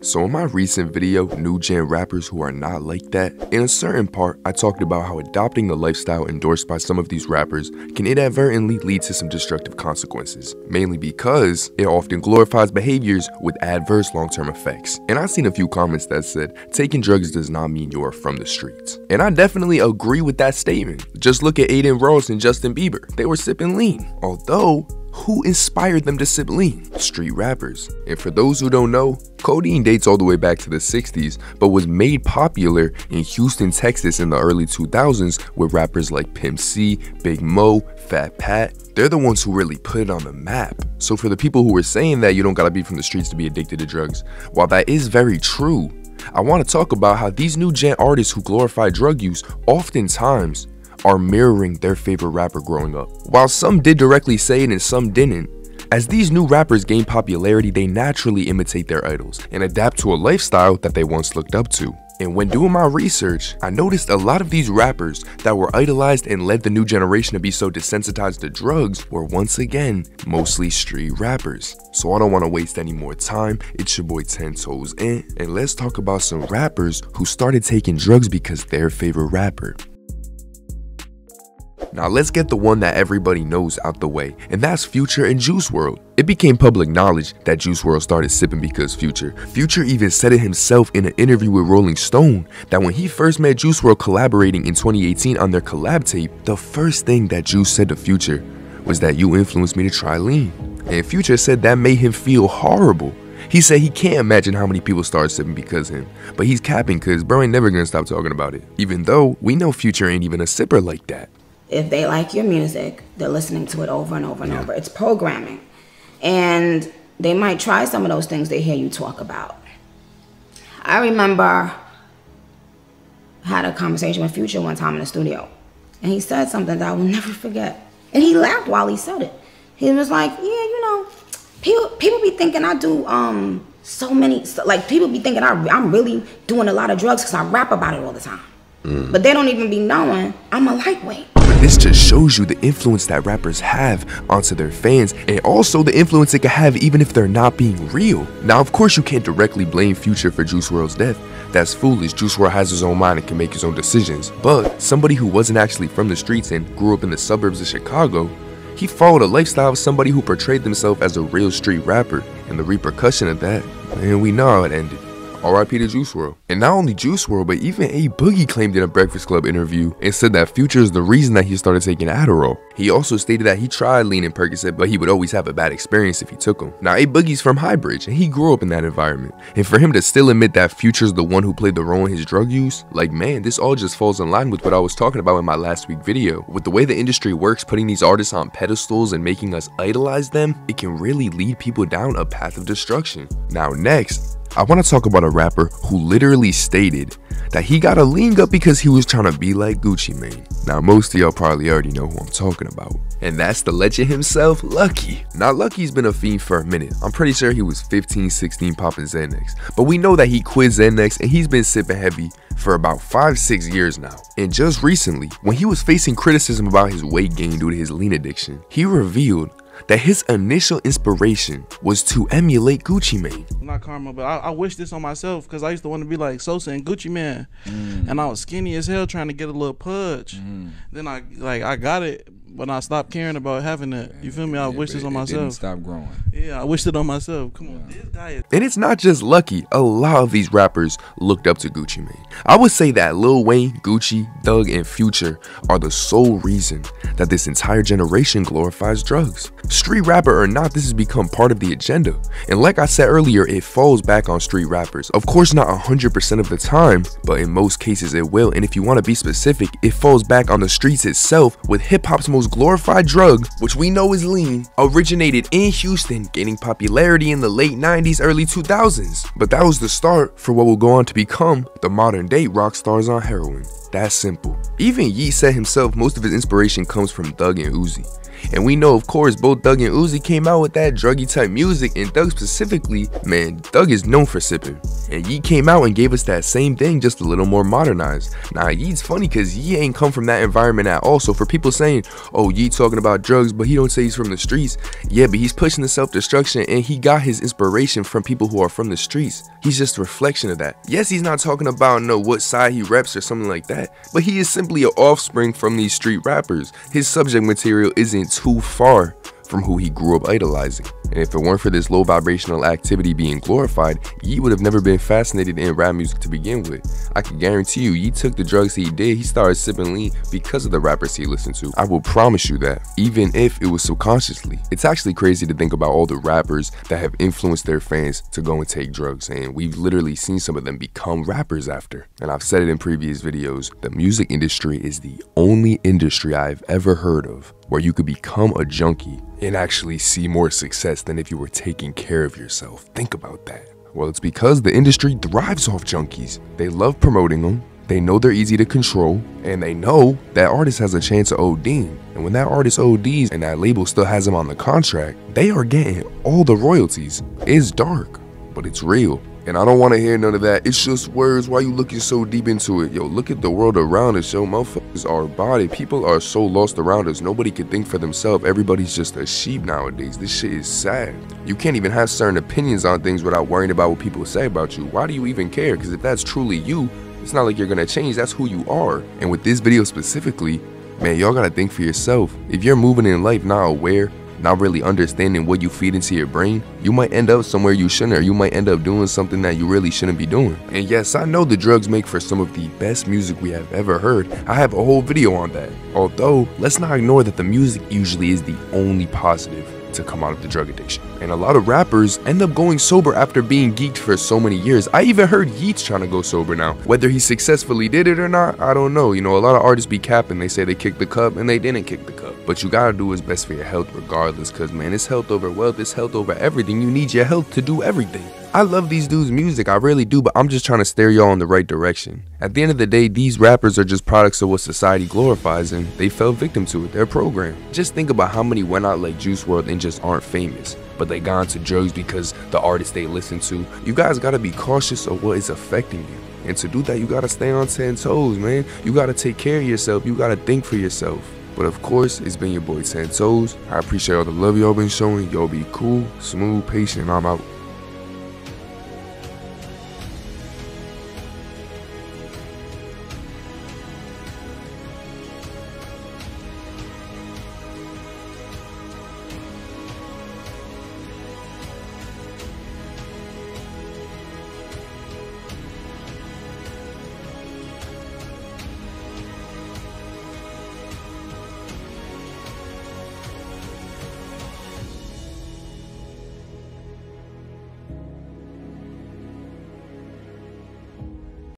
So in my recent video, New Gen Rappers Who Are Not Like That, in a certain part, I talked about how adopting a lifestyle endorsed by some of these rappers can inadvertently lead to some destructive consequences, mainly because it often glorifies behaviors with adverse long-term effects. And I've seen a few comments that said, taking drugs does not mean you are from the streets. And I definitely agree with that statement. Just look at Adin and Justin Bieber. They were sipping lean. Although, who inspired them to sip lean? Street rappers. And for those who don't know, codeine dates all the way back to the 60s, but was made popular in Houston, Texas in the early 2000s with rappers like Pimp C, Big Mo, Fat Pat. They're the ones who really put it on the map. So for the people who were saying that you don't gotta be from the streets to be addicted to drugs, while that is very true, I want to talk about how these new gen artists who glorify drug use oftentimes are mirroring their favorite rapper growing up. While some did directly say it and some didn't, as these new rappers gain popularity, they naturally imitate their idols and adapt to a lifestyle that they once looked up to. And when doing my research, I noticed a lot of these rappers that were idolized and led the new generation to be so desensitized to drugs were once again mostly street rappers. So I don't want to waste any more time. It's your boy 10 Toes In, and let's talk about some rappers who started taking drugs because their favorite rapper. Now let's get the one that everybody knows out the way, and that's Future and Juice WRLD. It became public knowledge that Juice WRLD started sipping because Future even said it himself in an interview with Rolling Stone that when he first met Juice WRLD collaborating in 2018 on their collab tape, the first thing that Juice said to Future was that you influenced me to try lean. And Future said that made him feel horrible. He said he can't imagine how many people started sipping because of him, but he's capping cause bro ain't never gonna stop talking about it. Even though we know Future ain't even a sipper like that. If they like your music, they're listening to it over and over and over. It's programming. And they might try some of those things they hear you talk about. I remember I had a conversation with Future one time in the studio. And he said something that I will never forget. And he laughed while he said it. He was like, yeah, you know, people be thinking I do people be thinking I'm really doing a lot of drugs because I rap about it all the time. But they don't even be knowing I'm a lightweight. But this just shows you the influence that rappers have onto their fans, and also the influence it can have even if they're not being real. Now of course you can't directly blame Future for Juice WRLD's death. That's foolish. Juice WRLD has his own mind and can make his own decisions. But somebody who wasn't actually from the streets and grew up in the suburbs of Chicago, he followed a lifestyle of somebody who portrayed themselves as a real street rapper, and the repercussion of that, and we know how it ended. R.I.P. to Juice WRLD. And not only Juice WRLD, but even A Boogie claimed in a Breakfast Club interview and said that Future is the reason that he started taking Adderall. He also stated that he tried lean and Percocet, but he would always have a bad experience if he took them. Now A Boogie's from Highbridge and he grew up in that environment. And for him to still admit that Future's the one who played the role in his drug use, like man, this all just falls in line with what I was talking about in my last week video. With the way the industry works, putting these artists on pedestals and making us idolize them, it can really lead people down a path of destruction. Now next, I want to talk about a rapper who literally stated that he got a lean gut because he was trying to be like Gucci Mane. Now most of y'all probably already know who I'm talking about. And that's the legend himself, Lucky. Now Lucky's been a fiend for a minute. I'm pretty sure he was 15, 16 popping Xanax. But we know that he quit Xanax and he's been sipping heavy for about 5-6 years now. And just recently, when he was facing criticism about his weight gain due to his lean addiction, he revealed that his initial inspiration was to emulate Gucci Mane. Not karma, but I wish this on myself because I used to want to be like Sosa and Gucci Man. And I was skinny as hell trying to get a little pudge. Then I got it, but I stopped caring about having it. You feel me? I wish this on myself. Didn't stop growing. Yeah, I wished it on myself. Come on, this guy is. And it's not just Lucky. A lot of these rappers looked up to Gucci Mane. I would say that Lil Wayne, Gucci, Thug, and Future are the sole reason that this entire generation glorifies drugs. Street rapper or not, this has become part of the agenda. And like I said earlier, it falls back on street rappers. Of course not 100% of the time, but in most cases it will. And if you want to be specific, it falls back on the streets itself, with hip-hop's most glorified drug, which we know is lean, originated in Houston, gaining popularity in the late 90s, early 2000s. But that was the start for what will go on to become the modern day rock stars on heroin. That's simple. Even Yeat said himself most of his inspiration comes from Thug and Uzi. And we know, of course, both Thug and Uzi came out with that druggy type music, and Thug specifically, man, Thug is known for sipping. And Yeat came out and gave us that same thing, just a little more modernized. Now, Yeat's funny because Yeat ain't come from that environment at all. So for people saying, oh, Yeat talking about drugs, but he don't say he's from the streets. Yeah, but he's pushing the self-destruction, and he got his inspiration from people who are from the streets. He's just a reflection of that. Yes, he's not talking about what side he reps or something like that, but he is simply an offspring from these street rappers. His subject material isn't too far from who he grew up idolizing. And if it weren't for this low vibrational activity being glorified, Yeat would have never been fascinated in rap music to begin with. I can guarantee you, Yeat took the drugs he did, he started sipping lean because of the rappers he listened to. I will promise you that, even if it was subconsciously. It's actually crazy to think about all the rappers that have influenced their fans to go and take drugs, and we've literally seen some of them become rappers after. And I've said it in previous videos, the music industry is the only industry I've ever heard of where you could become a junkie and actually see more success than if you were taking care of yourself. Think about that. Well, it's because the industry thrives off junkies. They love promoting them, they know they're easy to control, and they know that artist has a chance of ODing. And when that artist ODs and that label still has him on the contract, they are getting all the royalties. It's dark, but it's real. And I don't want to hear none of that. It's just words. Why you looking so deep into it? Yo, look at the world around us. Yo, motherfuckers are body. People are so lost around us. Nobody can think for themselves. Everybody's just a sheep nowadays. This shit is sad. You can't even have certain opinions on things without worrying about what people say about you. Why do you even care? Because if that's truly you, it's not like you're going to change. That's who you are. And with this video specifically, man, y'all got to think for yourself. If you're moving in life not aware, not really understanding what you feed into your brain, you might end up somewhere you shouldn't, or you might end up doing something that you really shouldn't be doing. And yes, I know the drugs make for some of the best music we have ever heard. I have a whole video on that. Although, let's not ignore that the music usually is the only positive to come out of the drug addiction. And a lot of rappers end up going sober after being geeked for so many years. I even heard Yeat's trying to go sober now. Whether he successfully did it or not, I don't know. You know, a lot of artists be capping. They say they kicked the cup and they didn't kick the cup. But you gotta do what's best for your health regardless, because man, it's health over wealth, it's health over everything. You need your health to do everything. I love these dudes' music, I really do, but I'm just trying to steer y'all in the right direction. At the end of the day, these rappers are just products of what society glorifies, and they fell victim to it. They're programmed. Just think about how many went out like Juice WRLD and just aren't famous, but they got into drugs because the artists they listen to. You guys gotta be cautious of what is affecting you. And to do that, you gotta stay on 10 toes, man. You gotta take care of yourself. You gotta think for yourself. But of course, it's been your boy 10 Toes. I appreciate all the love y'all been showing. Y'all be cool, smooth, patient. I'm out.